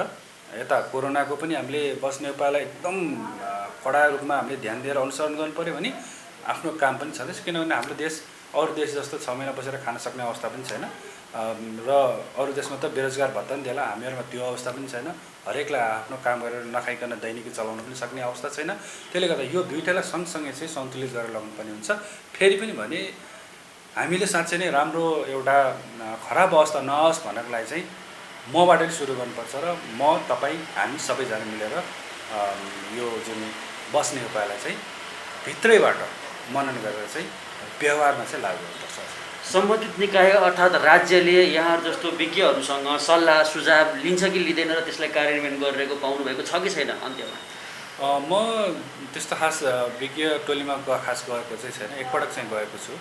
यता कोरोनाको पनि हामीले बस्ने उपायलाई एकदम कडा रूपमा हामीले ध्यान दिएर अनुसरण गर्नु पऱ्यो भने आफ्नो काम पनि छँदैछ। किनभने हाम्रो देश अरू देश जस्तो 6 महिना बसेर खान सक्ने अवस्था पनि छैन र अरू देशमा त बेरोजगार भत्ता पनि दिएला, हामीहरूमा त्यो अवस्था पनि छैन। हरेकलाई आफ्नो काम गरेर नखाइकन दैनिकी चलाउन पनि सक्ने अवस्था छैन। त्यसले गर्दा यो दुईटालाई सँगसँगै चाहिँ सन्तुलित गरेर लगाउनुपर्ने हुन्छ। फेरि पनि भने हामीले साँच्चै नै राम्रो एउटा खराब अवस्था नहोस् भन्नको लागि चाहिँ मबाट नै सुरु गर्नुपर्छ र म तपाईँ हामी सबैजना मिलेर यो जुन बस्ने उपायलाई चाहिँ भित्रैबाट मनन गरेर चाहिँ व्यवहारमा चाहिँ लागू गर्नुपर्छ। सम्बन्धित निकाय अर्थात् राज्यले यहाँ जस्तो विज्ञहरूसँग सल्लाह सुझाव लिन्छ कि लिँदैन र त्यसलाई कार्यान्वयन गरिरहेको पाउनुभएको छ कि छैन? अन्त्यमा म त्यस्तो खास विज्ञ टोलीमा खास गएको चाहिँ छैन, एकपटक चाहिँ गएको छु।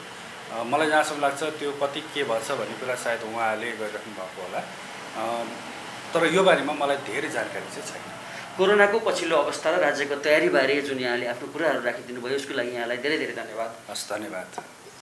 मलाई जहाँसम्म लाग्छ त्यो कति के भन्छ भन्ने कुरा सायद उहाँहरूले गरिराख्नु भएको होला, तर यो बारेमा मलाई धेरै जानकारी चाहिँ छैन। कोरोनाको पछिल्लो अवस्था र राज्यको तयारीबारे जुन यहाँले आफ्नो कुराहरू राखिदिनु भयो यसको लागि यहाँलाई धेरै धेरै धन्यवाद। हस्, धन्यवाद।